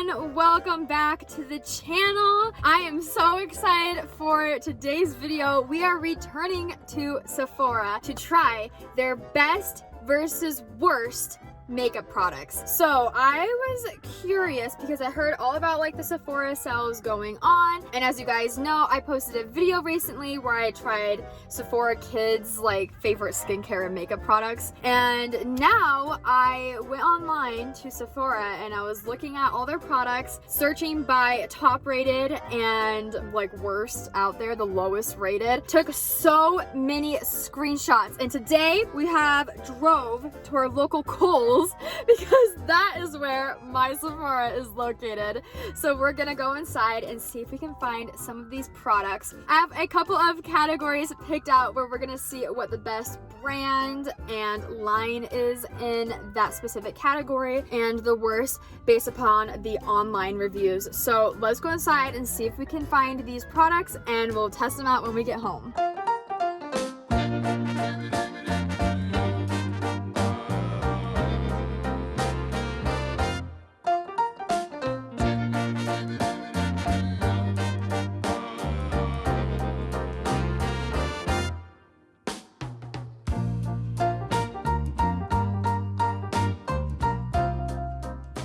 everyone, welcome back to the channel. I am so excited for today's video. We are returning to Sephora to try their best versus worst makeup products. So I was curious because I heard all about like the Sephora sales going on, and as you guys know, I posted a video recently where I tried Sephora Kids like favorite skincare and makeup products, and now I went online to Sephora and I was looking at all their products, searching by top rated and like worst out there, the lowest rated. Took so many screenshots, and today we have drove to our local Kohl's because that is where my Sephora is located. So we're gonna go inside and see if we can find some of these products. I have a couple of categories picked out where we're gonna see what the best brand and line is in that specific category, and the worst based upon the online reviews. So let's go inside and see if we can find these products, and we'll test them out when we get home.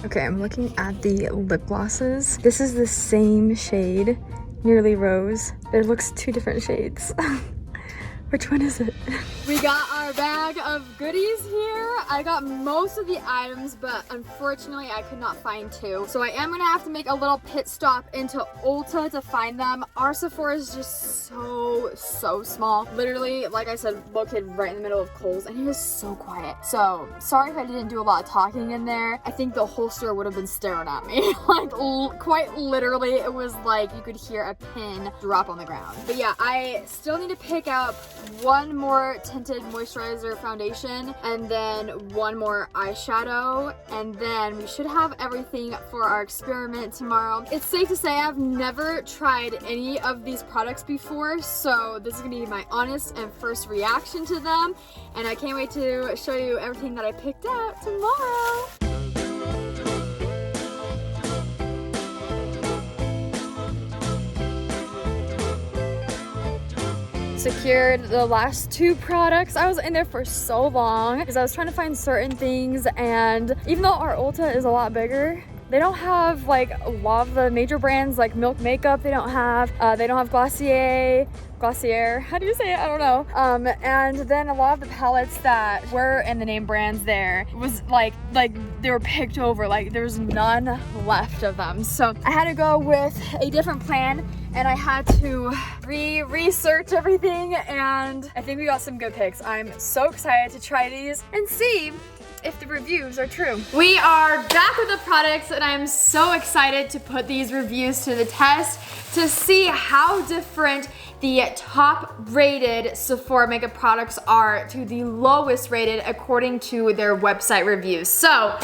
Okay, I'm looking at the lip glosses. This is the same shade, Nearly Rose. It looks two different shades. Which one is it? We got our bag of goodies here. I got most of the items, but unfortunately I could not find two. So I am gonna have to make a little pit stop into Ulta to find them. Our Sephora is just so small. Literally, like I said, located right in the middle of Kohl's, and it is so quiet. So sorry if I didn't do a lot of talking in there. I think the whole store would have been staring at me. Like quite literally, it was like you could hear a pin drop on the ground. But yeah, I still need to pick up one more tinted moisturizer foundation and then one more eyeshadow, and then we should have everything for our experiment tomorrow. It's safe to say I've never tried any of these products before, so this is gonna be my honest and first reaction to them, and I can't wait to show you everything that I picked out tomorrow. Secured the last two products. I was in there for so long because I was trying to find certain things, and even though our Ulta is a lot bigger, they don't have like a lot of the major brands like Milk Makeup. They don't have Glossier, how do you say it? I don't know. And then a lot of the palettes that were in the name brands there was like they were picked over, like there's none left of them. So I had to go with a different plan, and I had to research everything, and I think we got some good picks. I'm so excited to try these and see if the reviews are true. We are back with the products, and I'm so excited to put these reviews to the test to see how different the top rated Sephora makeup products are to the lowest rated according to their website reviews. So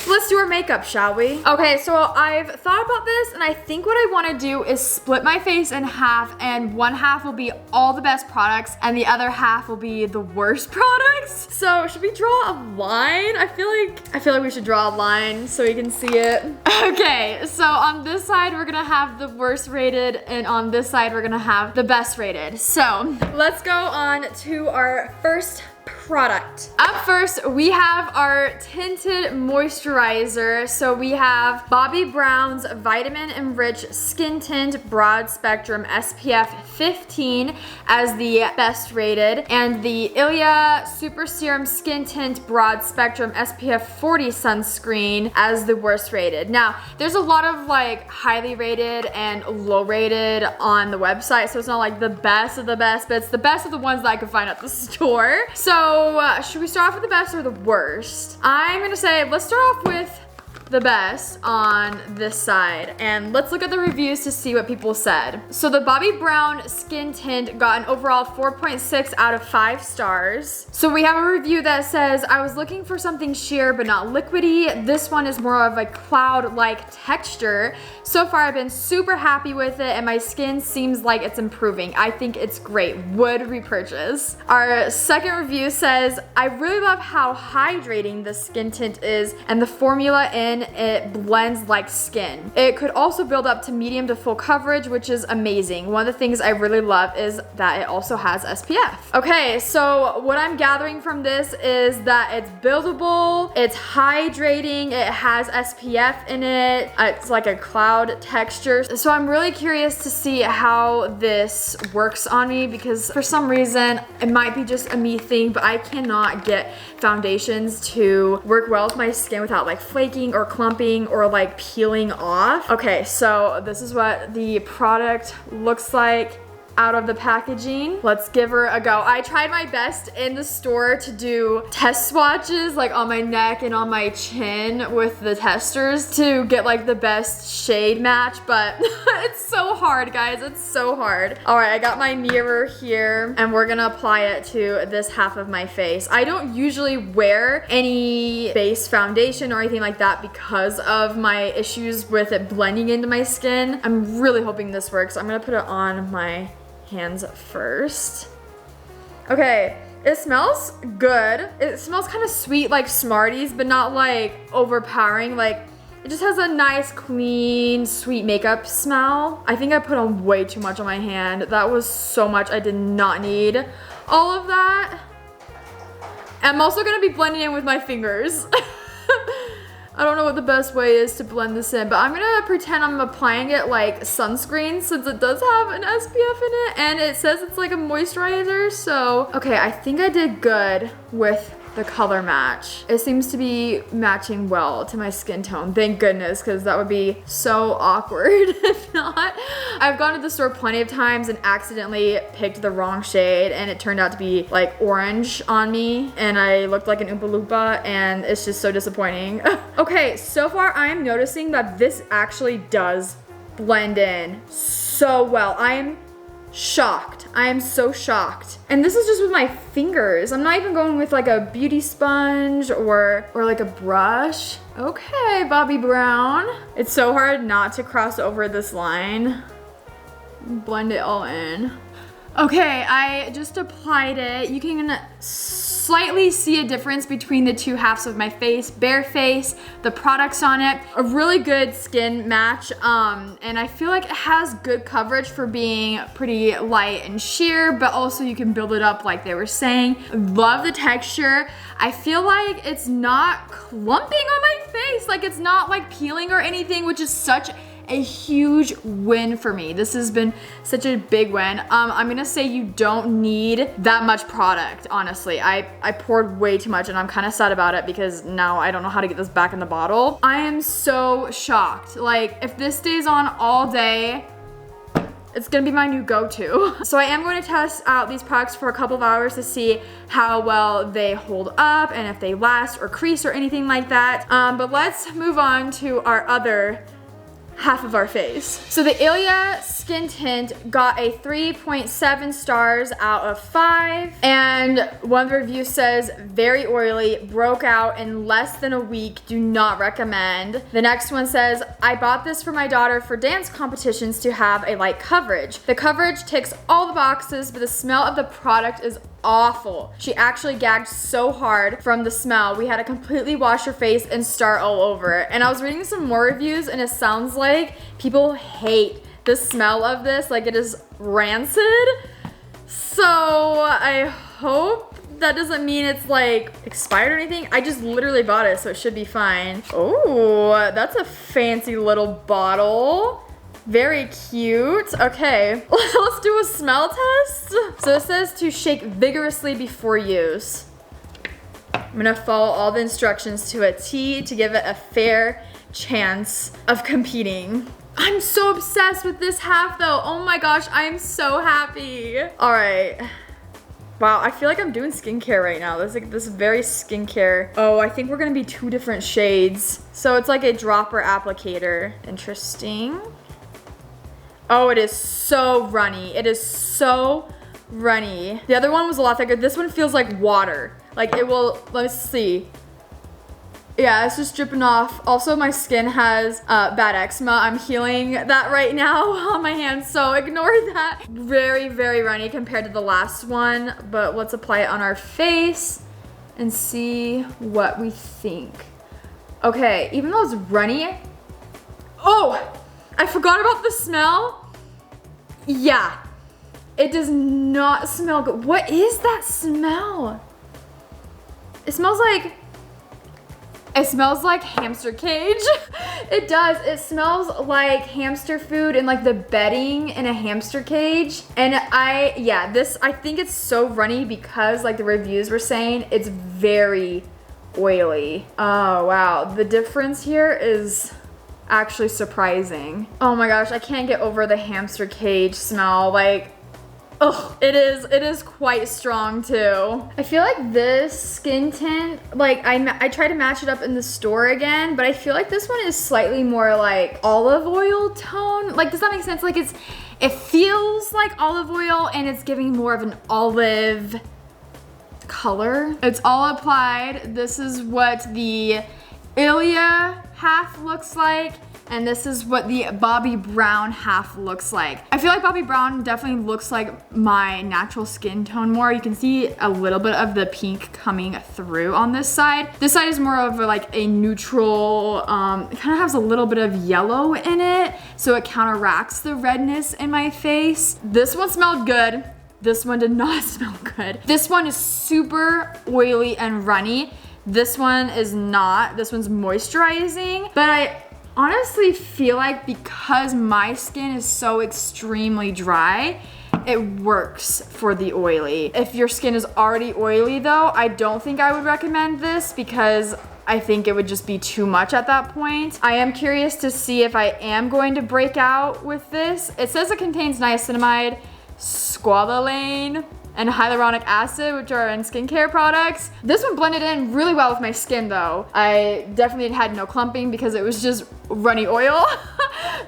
let's do our makeup, shall we? Okay, so I've thought about this, and I think what I want to do is split my face in half, and one half will be all the best products and the other half will be the worst products. So should we draw a line? I feel like we should draw a line so we can see it. Okay, so on this side we're gonna have the worst rated, and on this side we're gonna have the best rated. So let's go on to our first product. Up first, we have our tinted moisturizer. So we have Bobbi Brown's Vitamin Enriched Skin Tint Broad Spectrum SPF 15 as the best rated, and the Ilia Super Serum Skin Tint Broad Spectrum SPF 40 sunscreen as the worst rated. Now, there's a lot of like highly rated and low rated on the website, so it's not like the best of the best, but it's the best of the ones that I could find at the store. So should we start off with the best or the worst? I'm gonna say let's start off with the best on this side, and let's look at the reviews to see what people said. So the Bobbi Brown Skin Tint got an overall 4.6 out of 5 stars. So we have a review that says, I was looking for something sheer but not liquidy. This one is more of a cloud-like texture. So far I've been super happy with it, and my skin seems like it's improving. I think it's great. Would repurchase. Our second review says, I really love how hydrating the skin tint is, and the formula in it blends like skin. It could also build up to medium to full coverage, which is amazing. One of the things I really love is that it also has SPF. Okay, so what I'm gathering from this is that it's buildable, it's hydrating, it has SPF in it, it's like a cloud texture. So I'm really curious to see how this works on me, because for some reason, it might be just a me thing, but I cannot get foundations to work well with my skin without like flaking or clumping or like peeling off. Okay, so this is what the product looks like out of the packaging. Let's give her a go. I tried my best in the store to do test swatches like on my neck and on my chin with the testers to get like the best shade match, but it's so hard, guys. It's so hard. All right, I got my mirror here and we're gonna apply it to this half of my face. I don't usually wear any base foundation or anything like that because of my issues with it blending into my skin. I'm really hoping this works. I'm gonna put it on my hands first. Okay, it smells good. It smells kind of sweet like Smarties, but not like overpowering. Like it just has a nice, clean, sweet makeup smell. I think I put on way too much on my hand. That was so much. I did not need all of that. I'm also gonna be blending in with my fingers. I don't know what the best way is to blend this in, but I'm gonna pretend I'm applying it like sunscreen since it does have an SPF in it and it says it's like a moisturizer. So, okay, I think I did good with the color match. It seems to be matching well to my skin tone. Thank goodness, because that would be so awkward if not. I've gone to the store plenty of times and accidentally picked the wrong shade and it turned out to be like orange on me and I looked like an Oompa Loompa and it's just so disappointing. Okay, so far I'm noticing that this actually does blend in so well. I am shocked. I am so shocked. And this is just with my fingers. I'm not even going with like a beauty sponge or like a brush. Okay, Bobby Brown. It's so hard not to cross over this line. Blend it all in. Okay, I just applied it. You can slightly see a difference between the two halves of my face, bare face, the products on it, a really good skin match, and I feel like it has good coverage for being pretty light and sheer, but also you can build it up like they were saying. Love the texture. I feel like it's not clumping on my face, like it's not like peeling or anything, which is such a huge win for me. This has been such a big win. I'm gonna say you don't need that much product, honestly. I poured way too much and I'm kind of sad about it because now I don't know how to get this back in the bottle. I am so shocked. Like, if this stays on all day, it's gonna be my new go-to. So I am going to test out these products for a couple of hours to see how well they hold up and if they last or crease or anything like that. But let's move on to our other half of our face. So the Ilia skin tint got a 3.7 stars out of 5, and one of the reviews says very oily, broke out in less than a week, do not recommend. The next one says, I bought this for my daughter for dance competitions to have a light coverage. The coverage ticks all the boxes, but the smell of the product is awful. She actually gagged so hard from the smell. We had to completely wash her face and start all over. And I was reading some more reviews and it sounds like people hate the smell of this, like it is rancid. So I hope that doesn't mean it's like expired or anything. I just literally bought it, so it should be fine. Oh, that's a fancy little bottle. Very cute. Okay, let's do a smell test. So it says to shake vigorously before use. I'm gonna follow all the instructions to a T to give it a fair chance of competing. I'm so obsessed with this half though. Oh my gosh, I am so happy. All right. Wow, I feel like I'm doing skincare right now. This is like this very skincare. Oh, I think we're gonna be 2 different shades. So it's like a dropper applicator. Interesting. Oh, it is so runny. It is so runny. The other one was a lot thicker. This one feels like water. Like it will, let's see. Yeah, it's just dripping off. Also, my skin has bad eczema. I'm healing that right now on my hands, so ignore that. Very, very runny compared to the last one, but let's apply it on our face and see what we think. Okay, even though it's runny, oh, I forgot about the smell. Yeah, it does not smell good. What is that smell? It smells like hamster cage. It does, it smells like hamster food and like the bedding in a hamster cage. And I think it's so runny because like the reviews were saying, it's very oily. Oh wow, the difference here is actually surprising. Oh my gosh, I can't get over the hamster cage smell. Like, oh, it is quite strong too. I feel like this skin tint, like I tried to match it up in the store again, but I feel like this one is slightly more like olive oil tone. Like, does that make sense? Like it feels like olive oil and it's giving more of an olive color. It's all applied. This is what the Ilia half looks like. And this is what the Bobbi Brown half looks like. I feel like Bobbi Brown definitely looks like my natural skin tone more. You can see a little bit of the pink coming through on this side. This side is more of like a neutral, it kind of has a little bit of yellow in it, so it counteracts the redness in my face. This one smelled good. This one did not smell good. This one is super oily and runny. This one is not. This one's moisturizing, but I honestly feel like because my skin is so extremely dry, it works for the oily. If your skin is already oily though, I don't think I would recommend this because I think it would just be too much at that point. I am curious to see if I am going to break out with this. It says it contains niacinamide, squalane, and hyaluronic acid, which are in skincare products. This one blended in really well with my skin though. I definitely had no clumping because it was just runny oil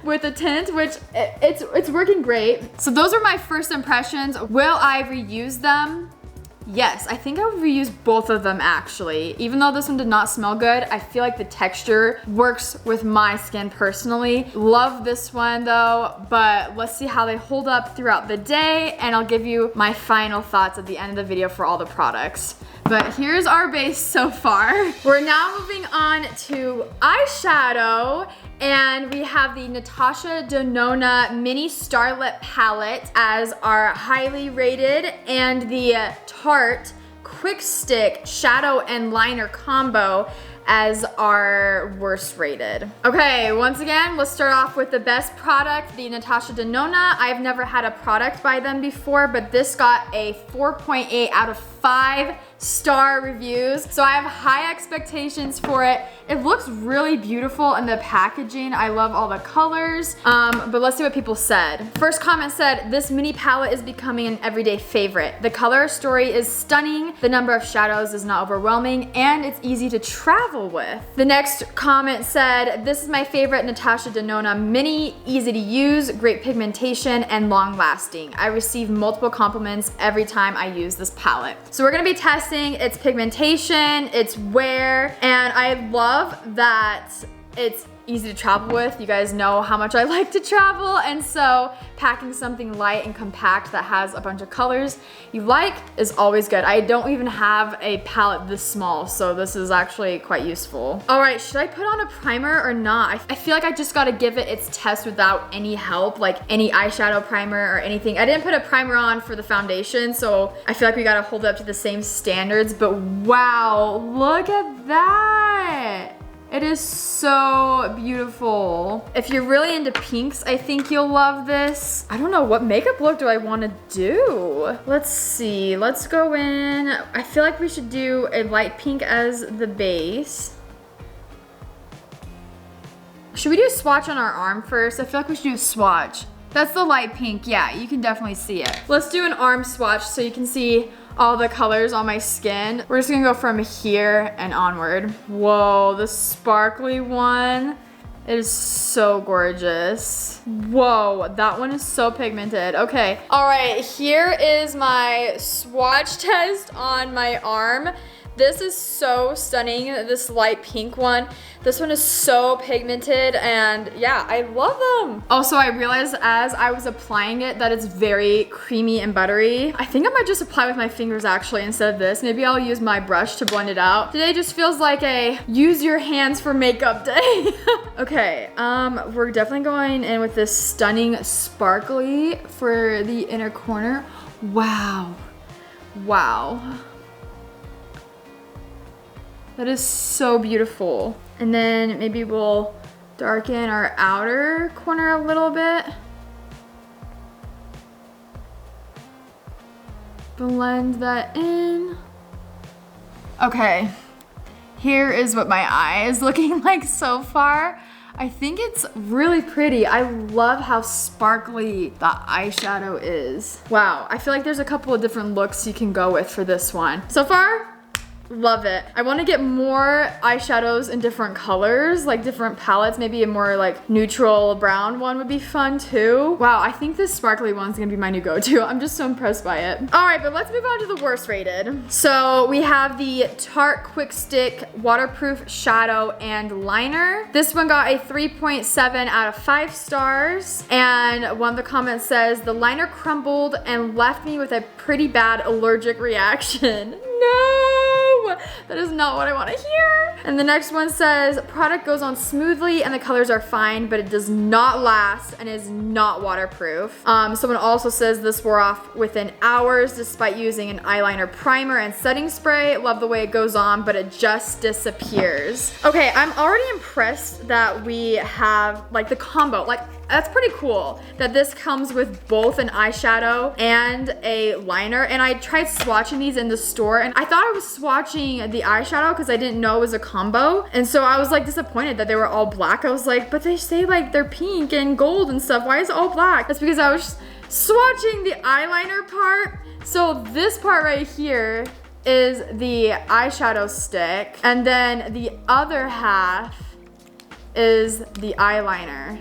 with a tint, which it's working great. So those are my first impressions. Will I reuse them? Yes, I think I would reuse both of them actually. Even though this one did not smell good, I feel like the texture works with my skin personally. Love this one though, but let's see how they hold up throughout the day, and I'll give you my final thoughts at the end of the video for all the products. But here's our base so far. We're now moving on to eyeshadow, and we have the Natasha Denona Mini Starlit Palette as our highly rated, and the Tarte Quick Stick Shadow and Liner Combo as our worst rated. Okay, once again, let's start off with the best product, the Natasha Denona. I've never had a product by them before, but this got a 4.8 out of 5 star reviews. So I have high expectations for it. It looks really beautiful in the packaging. I love all the colors, but let's see what people said. First comment said, this mini palette is becoming an everyday favorite. The color story is stunning. The number of shadows is not overwhelming, and it's easy to travel with. The next comment said, this is my favorite Natasha Denona Mini, easy to use, great pigmentation, and long lasting. I receive multiple compliments every time I use this palette. So we're gonna be testing its pigmentation, its wear, and I love that it's easy to travel with. You guys know how much I like to travel, and so packing something light and compact that has a bunch of colors you like is always good. I don't even have a palette this small, so this is actually quite useful. All right, should I put on a primer or not? I feel like I just gotta give it its test without any help, like any eyeshadow primer or anything. I didn't put a primer on for the foundation, so I feel like we gotta hold it up to the same standards, but wow, look at that. It is so beautiful. If you're really into pinks, I think you'll love this. I don't know, what makeup look do I want to do? Let's see, let's go in. I feel like we should do a light pink as the base. Should we do a swatch on our arm first? I feel like we should do a swatch. That's the light pink, yeah, you can definitely see it. Let's do an arm swatch so you can see all the colors on my skin. We're just gonna go from here and onward. Whoa, the sparkly one is so gorgeous. Whoa, that one is so pigmented. Okay, all right, here is my swatch test on my arm. This is so stunning, this light pink one. This one is so pigmented, and yeah, I love them. Also, I realized as I was applying it that it's very creamy and buttery. I think I might just apply with my fingers actually instead of this. Maybe I'll use my brush to blend it out. Today just feels like a use your hands for makeup day. Okay, we're definitely going in with this stunning sparkly for the inner corner. Wow. Wow. That is so beautiful. And then maybe we'll darken our outer corner a little bit. Blend that in. Okay, here is what my eye is looking like so far. I think it's really pretty. I love how sparkly the eyeshadow is. Wow, I feel like there's a couple of different looks you can go with for this one. So far, love it. I want to get more eyeshadows in different colors, like different palettes. Maybe a more like neutral brown one would be fun too. Wow, I think this sparkly one's gonna be my new go-to. I'm just so impressed by it. All right, but let's move on to the worst rated. So we have the Tarte Quick Stick Waterproof Shadow and Liner. This one got a 3.7 out of 5 stars. And one of the comments says, the liner crumbled and left me with a pretty bad allergic reaction. No, that is not what I want to hear. And the next one says, product goes on smoothly and the colors are fine, but it does not last and is not waterproof. Someone also says this wore off within hours despite using an eyeliner primer and setting spray. Love the way it goes on, but it just disappears. Okay, I'm already impressed that we have like the combo. Like, that's pretty cool that this comes with both an eyeshadow and a liner. And I tried swatching these in the store and I thought I was swatching the eyeshadow because I didn't know it was a combo. And so I was like disappointed that they were all black. I was like, but they say like they're pink and gold and stuff. Why is it all black? That's because I was swatching the eyeliner part. So this part right here is the eyeshadow stick. And then the other half is the eyeliner.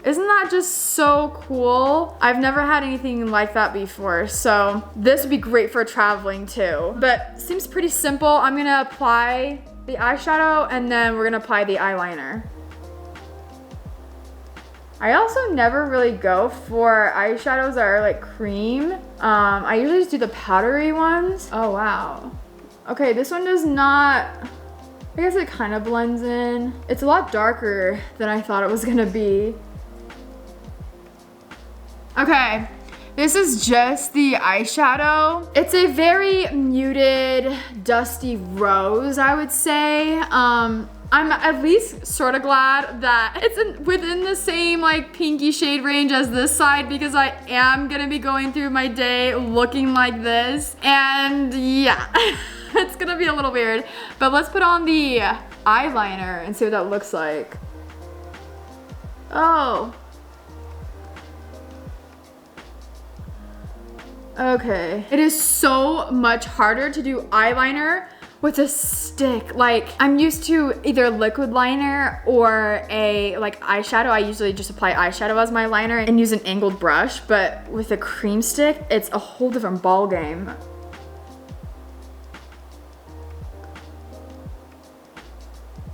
Isn't that just so cool? I've never had anything like that before, so this would be great for traveling too. But seems pretty simple. I'm gonna apply the eyeshadow and then we're gonna apply the eyeliner. I also never really go for eyeshadows that are like cream. I usually just do the powdery ones. Oh wow. Okay, this one does not, I guess it kind of blends in. It's a lot darker than I thought it was gonna be. Okay, this is just the eyeshadow. It's a very muted, dusty rose, I would say. I'm at least sort of glad that it's within the same like pinky shade range as this side because I am gonna be going through my day looking like this. And yeah, it's gonna be a little weird. But let's put on the eyeliner and see what that looks like. Oh. Okay. It is so much harder to do eyeliner with a stick. Like, I'm used to either liquid liner or a like eyeshadow. I usually just apply eyeshadow as my liner and use an angled brush, but with a cream stick, it's a whole different ball game.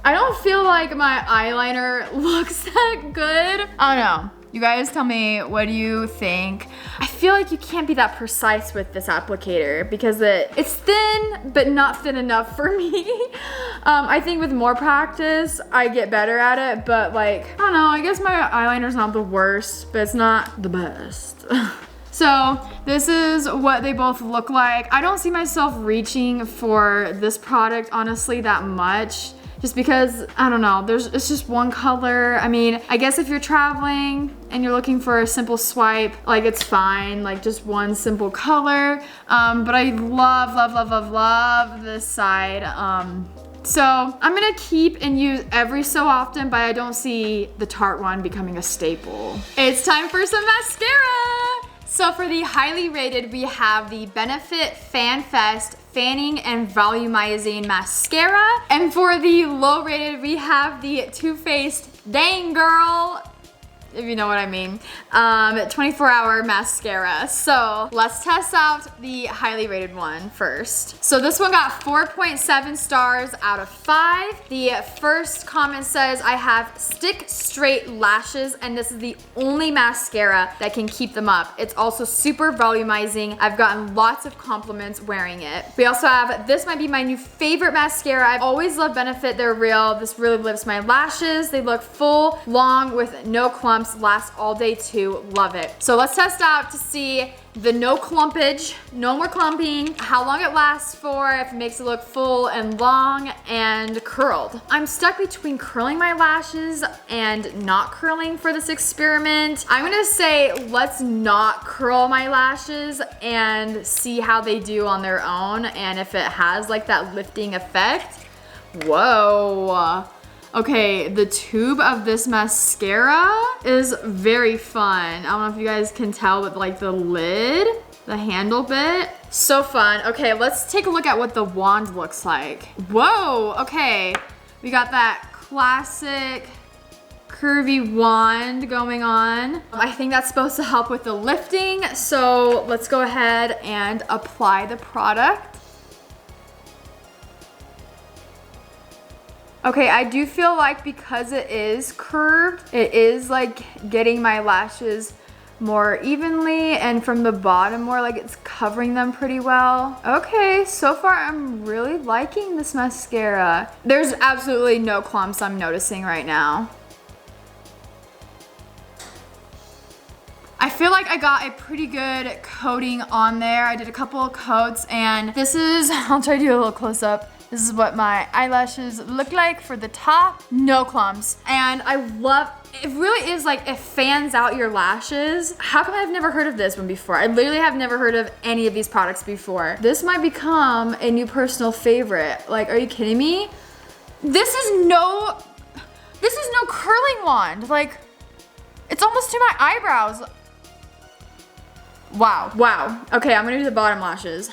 I don't feel like my eyeliner looks that good. I don't know. You guys tell me, what do you think? I feel like you can't be that precise with this applicator because it's thin, but not thin enough for me. I think with more practice, I get better at it, but like, I don't know, I guess my eyeliner's not the worst, but it's not the best. So this is what they both look like. I don't see myself reaching for this product, honestly, that much. Just because, I don't know, it's just one color. I mean, I guess if you're traveling and you're looking for a simple swipe, like it's fine, like just one simple color. But I love, love, love, love, love this side. So I'm gonna keep and use every so often, but I don't see the Tarte one becoming a staple. It's time for some mascara. So for the highly rated, we have the Benefit Fan Fest Fanning and Volumizing Mascara. And for the low rated, we have the Too Faced Dang Girl if you know what I mean. 24-hour mascara. So let's test out the highly rated one first. So this one got 4.7 stars out of 5. The first comment says, I have stick straight lashes and this is the only mascara that can keep them up. It's also super volumizing. I've gotten lots of compliments wearing it. We also have, this might be my new favorite mascara. I've always loved Benefit. They're real. This really lifts my lashes. They look full, long with no clumps, last all day too. Love it. So let's test out to see the no clumpage, no more clumping, how long it lasts for, if it makes it look full and long and curled. I'm stuck between curling my lashes and not curling for this experiment. I'm gonna say let's not curl my lashes and see how they do on their own and if it has like that lifting effect. Whoa. Okay, the tube of this mascara is very fun. I don't know if you guys can tell, but like the lid, the handle bit, so fun. Okay, let's take a look at what the wand looks like. Whoa, okay. We got that classic curvy wand going on. I think that's supposed to help with the lifting. So let's go ahead and apply the product. Okay, I do feel like because it is curved, it is like getting my lashes more evenly and from the bottom more like it's covering them pretty well. Okay, so far I'm really liking this mascara. There's absolutely no clumps I'm noticing right now. I feel like I got a pretty good coating on there. I did a couple of coats and this is, I'll try to do a little close up. This is what my eyelashes look like for the top. No clumps. And I love, it really is like, it fans out your lashes. How come I've never heard of this one before? I literally have never heard of any of these products before. This might become a new personal favorite. Like, are you kidding me? This is no curling wand. Like, it's almost to my eyebrows. Wow, wow. Okay, I'm gonna do the bottom lashes.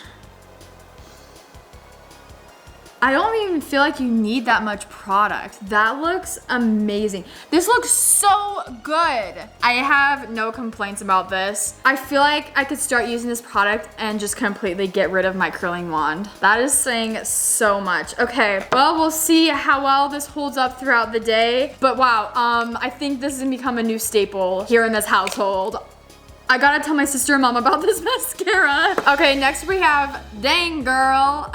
I don't even feel like you need that much product. That looks amazing. This looks so good. I have no complaints about this. I feel like I could start using this product and just completely get rid of my curling wand. That is saying so much. Okay, well, we'll see how well this holds up throughout the day. But wow, I think this is gonna become a new staple here in this household. I gotta tell my sister and mom about this mascara. Okay, next we have Dang Girl.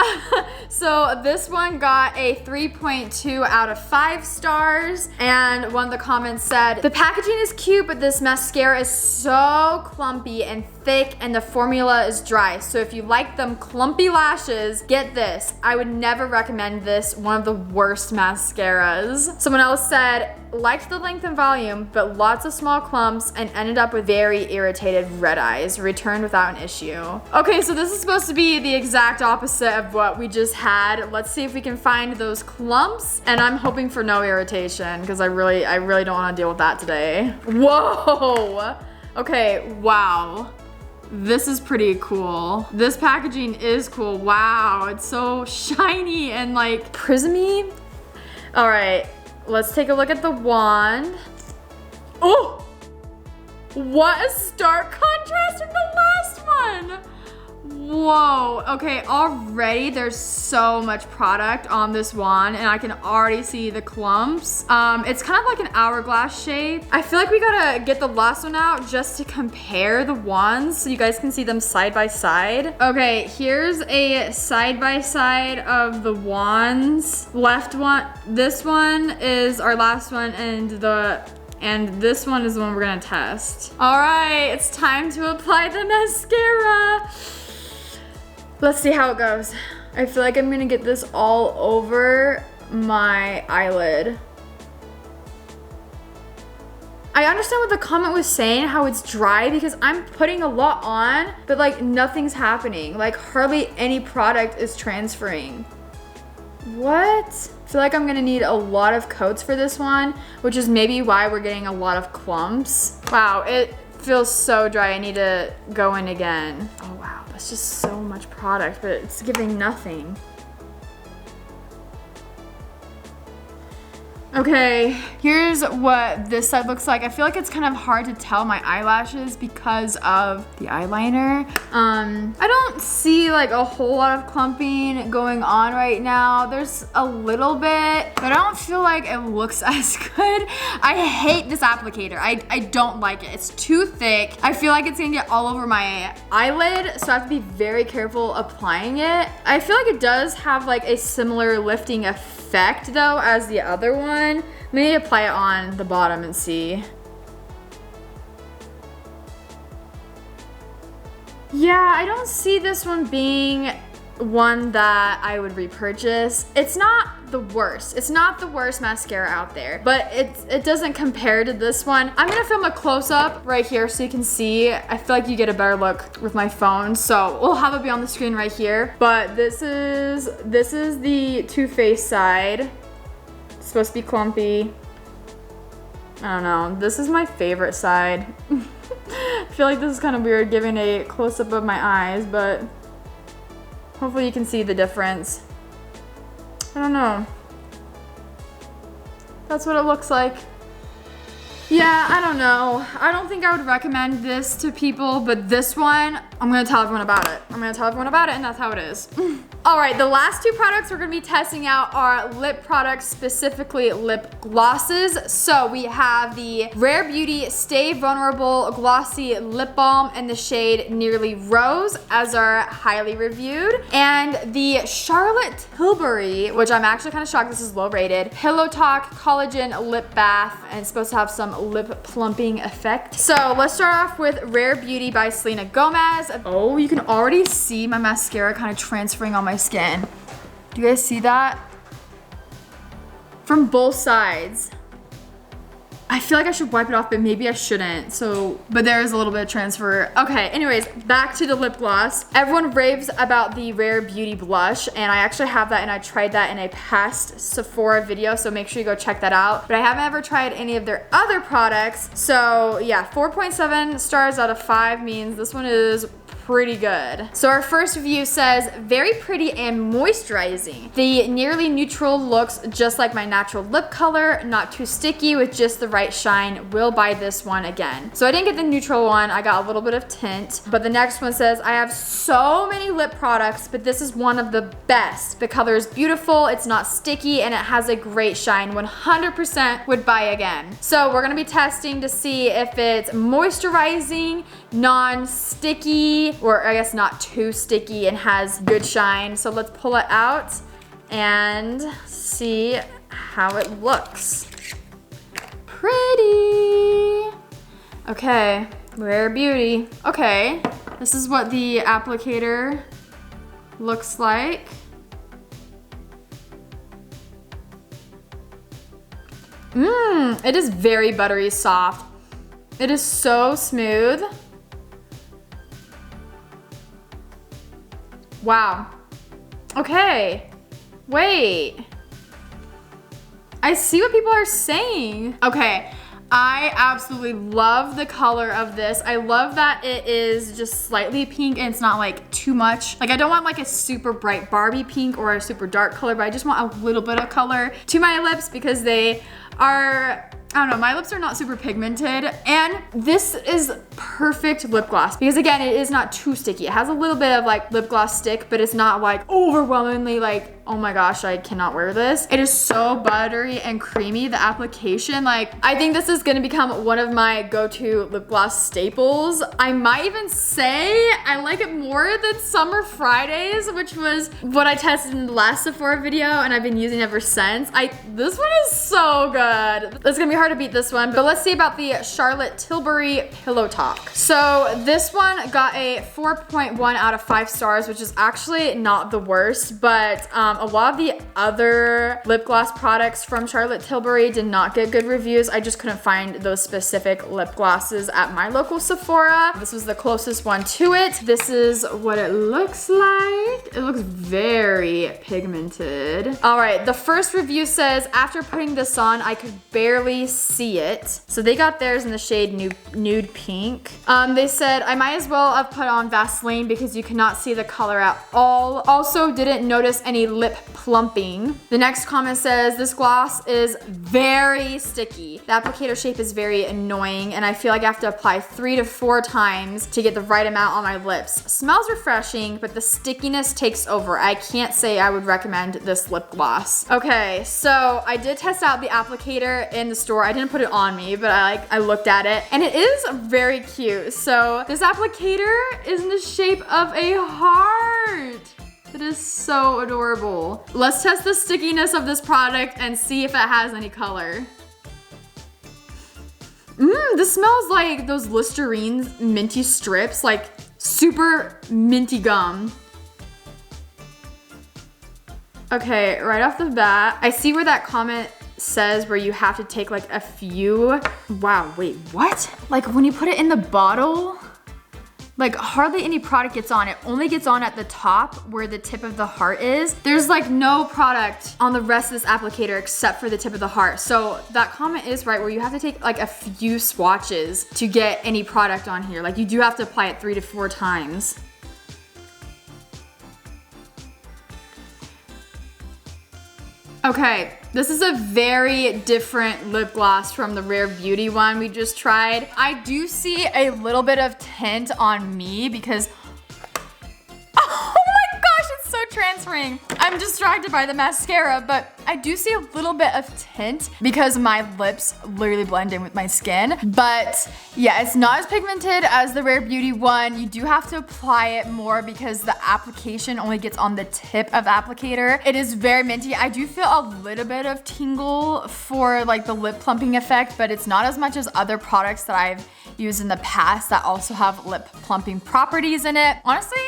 So this one got a 3.2 out of 5 stars. And one of the comments said, the packaging is cute, but this mascara is so clumpy and thick and the formula is dry. So if you like them clumpy lashes, get this. I would never recommend this, one of the worst mascaras. Someone else said, liked the length and volume, but lots of small clumps and ended up with very irritated red eyes. Returned without an issue. Okay, so this is supposed to be the exact opposite of what we just had. Let's see if we can find those clumps. And I'm hoping for no irritation because I really don't want to deal with that today. Whoa! Okay, wow. This is pretty cool. This packaging is cool. Wow, it's so shiny and like prismy. All right. Let's take a look at the wand. Oh, what a stark contrast from the last one. Whoa, okay, already there's so much product on this wand and I can already see the clumps. It's kind of like an hourglass shape. I feel like we gotta get the last one out just to compare the wands so you guys can see them side by side. Okay, here's a side by side of the wands. Left one, this one is our last one and this one is the one we're gonna test. All right, it's time to apply the mascara. Let's see how it goes. I feel like I'm gonna get this all over my eyelid. I understand what the comment was saying, how it's dry, because I'm putting a lot on, but like nothing's happening. Like hardly any product is transferring. What? I feel like I'm gonna need a lot of coats for this one, which is maybe why we're getting a lot of clumps. Wow, it feels so dry. I need to go in again. Oh wow, that's just so much product, but it's giving nothing. Okay, here's what this side looks like. I feel like it's kind of hard to tell my eyelashes because of the eyeliner. I don't see like a whole lot of clumping going on right now. There's a little bit, but I don't feel like it looks as good. I hate this applicator. I don't like it. It's too thick. I feel like it's gonna get all over my eyelid, so I have to be very careful applying it. I feel like it does have like a similar lifting effect though as the other one. Maybe apply it on the bottom and see. Yeah, I don't see this one being one that I would repurchase. It's not the worst. It's not the worst mascara out there, but it doesn't compare to this one. I'm gonna film a close-up right here so you can see. I feel like you get a better look with my phone, so we'll have it be on the screen right here. But this is the Too Faced side. It's supposed to be clumpy. I don't know. This is my favorite side. I feel like this is kind of weird giving a close-up of my eyes, but hopefully you can see the difference. I don't know. That's what it looks like. Yeah, I don't know. I don't think I would recommend this to people, but this one, I'm gonna tell everyone about it. I'm gonna tell everyone about it, and that's how it is. All right, the last two products we're gonna be testing out are lip products, specifically lip glosses. So we have the Rare Beauty Stay Vulnerable Glossy Lip Balm in the shade Nearly Rose, as our highly reviewed. And the Charlotte Tilbury, which I'm actually kind of shocked this is low rated, Pillow Talk Collagen Lip Bath, and it's supposed to have some lip plumping effect. So let's start off with Rare Beauty by Selena Gomez. Oh, you can already see my mascara kind of transferring on my skin. Do you guys see that? From both sides. I feel like I should wipe it off, but maybe I shouldn't. But there is a little bit of transfer. Okay, anyways, back to the lip gloss. Everyone raves about the Rare Beauty blush, and I actually have that, and I tried that in a past Sephora video, so make sure you go check that out. But I haven't ever tried any of their other products. So yeah, 4.7 stars out of 5 means this one is pretty good. So our first review says, very pretty and moisturizing. The nearly neutral looks just like my natural lip color, not too sticky with just the right shine. Will buy this one again. So I didn't get the neutral one, I got a little bit of tint. But the next one says, I have so many lip products, but this is one of the best. The color is beautiful, it's not sticky, and it has a great shine. 100% would buy again. So we're gonna be testing to see if it's moisturizing, non-sticky, or I guess not too sticky, and has good shine. So let's pull it out and see how it looks. Pretty. Okay, Rare Beauty. Okay, this is what the applicator looks like. It is very buttery soft. It is so smooth. Wow. Okay. Wait. I see what people are saying. Okay. I absolutely love the color of this. I love that it is just slightly pink and it's not like too much. Like I don't want like a super bright Barbie pink or a super dark color, but I just want a little bit of color to my lips because they are, I don't know, my lips are not super pigmented, and this is perfect lip gloss because again, it is not too sticky. It has a little bit of like lip gloss stick, but it's not like overwhelmingly like, oh my gosh, I cannot wear this. It is so buttery and creamy, the application. Like, I think this is gonna become one of my go-to lip gloss staples. I might even say I like it more than Summer Fridays, which was what I tested in the last Sephora video and I've been using ever since. This one is so good. It's gonna be hard to beat this one, but let's see about the Charlotte Tilbury Pillow Talk. So this one got a 4.1 out of 5 stars, which is actually not the worst, but a lot of the other lip gloss products from Charlotte Tilbury did not get good reviews. I just couldn't find those specific lip glosses at my local Sephora. This was the closest one to it. This is what it looks like. It looks very pigmented. All right, the first review says, after putting this on, I could barely see it. So they got theirs in the shade nude pink. They said, I might as well have put on Vaseline because you cannot see the color at all. Also, didn't notice any lip lip plumping. The next comment says, this gloss is very sticky. The applicator shape is very annoying and I feel like I have to apply 3 to 4 times to get the right amount on my lips. Smells refreshing, but the stickiness takes over. I can't say I would recommend this lip gloss. Okay, so I did test out the applicator in the store. I didn't put it on me, but I looked at it and it is very cute. So this applicator is in the shape of a heart. It is so adorable. Let's test the stickiness of this product and see if it has any color. This smells like those Listerine minty strips, like super minty gum. Okay, right off the bat, I see where that comment says where you have to take like a few. Wow, wait, what? Like when you put it in the bottle, like hardly any product gets on. It only gets on at the top where the tip of the heart is. There's like no product on the rest of this applicator except for the tip of the heart. So that comment is right where you have to take like a few swatches to get any product on here. Like you do have to apply it 3 to 4 times. Okay, this is a very different lip gloss from the Rare Beauty one we just tried. I do see a little bit of tint on me because, oh my gosh, it's so transferring. I'm distracted by the mascara, but I do see a little bit of tint because my lips literally blend in with my skin. But yeah, it's not as pigmented as the Rare Beauty one. You do have to apply it more because the application only gets on the tip of the applicator. It is very minty. I do feel a little bit of tingle for like the lip plumping effect, but it's not as much as other products that I've used in the past that also have lip plumping properties in it. Honestly,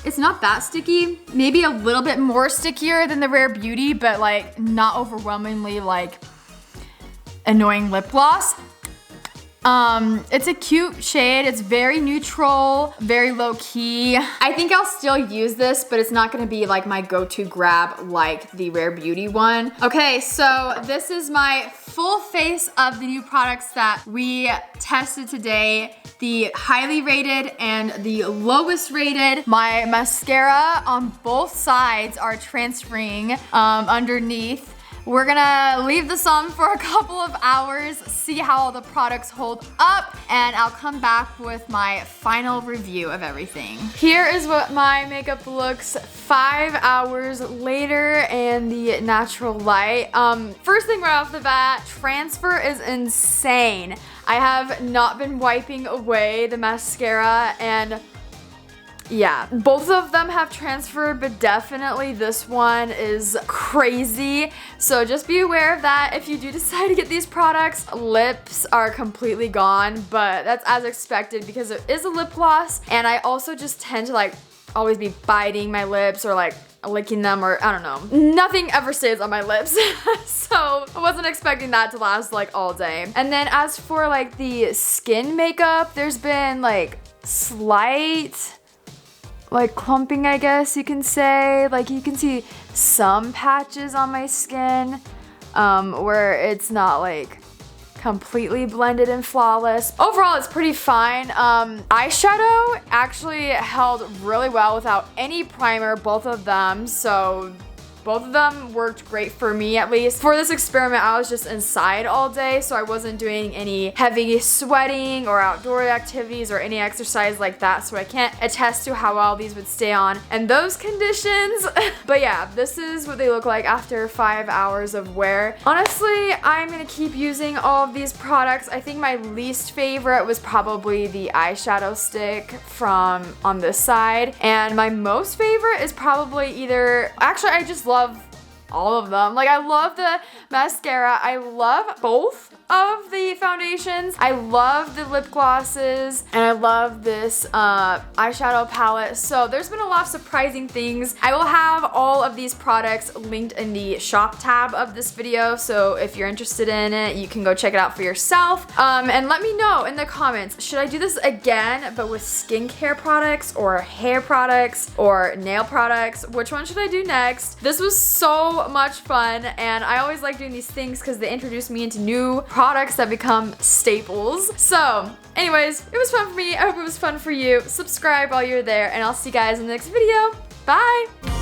it's not that sticky. Maybe a little bit more stickier than the Rare Beauty, but like not overwhelmingly like annoying lip gloss. It's a cute shade. It's very neutral, very low key. I think I'll still use this, but it's not gonna be like my go-to grab like the Rare Beauty one. Okay, so this is my full face of the new products that we tested today. The highly rated and the lowest rated. My mascara on both sides are transferring underneath. We're gonna leave this on for a couple of hours, see how all the products hold up, and I'll come back with my final review of everything. Here is what my makeup looks 5 hours later in the natural light. First thing right off the bat, transfer is insane. I have not been wiping away the mascara and yeah, both of them have transferred, but definitely this one is crazy. So just be aware of that. If you do decide to get these products, lips are completely gone, but that's as expected because it is a lip gloss. And I also just tend to like always be biting my lips or like licking them or I don't know. Nothing ever stays on my lips. So I wasn't expecting that to last like all day. And then as for like the skin makeup, there's been like slight like clumping, I guess you can say. Like you can see some patches on my skin where it's not like completely blended and flawless. Overall, it's pretty fine. Eyeshadow actually held really well without any primer, both of them. So both of them worked great for me, at least. For this experiment, I was just inside all day, so I wasn't doing any heavy sweating or outdoor activities or any exercise like that, so I can't attest to how well these would stay on in those conditions. But yeah, this is what they look like after 5 hours of wear. Honestly, I'm gonna keep using all of these products. I think my least favorite was probably the eyeshadow stick from on this side, and my most favorite is probably either, actually I just love all of them. Like I love the mascara. I love both of the foundations. I love the lip glosses and I love this eyeshadow palette. So there's been a lot of surprising things. I will have all of these products linked in the shop tab of this video. So if you're interested in it, you can go check it out for yourself. And let me know in the comments, should I do this again, but with skincare products or hair products or nail products? Which one should I do next? This was so much fun and I always like doing these things because they introduce me into new products that become staples. So anyways, it was fun for me. I hope it was fun for you. Subscribe while you're there and I'll see you guys in the next video. Bye!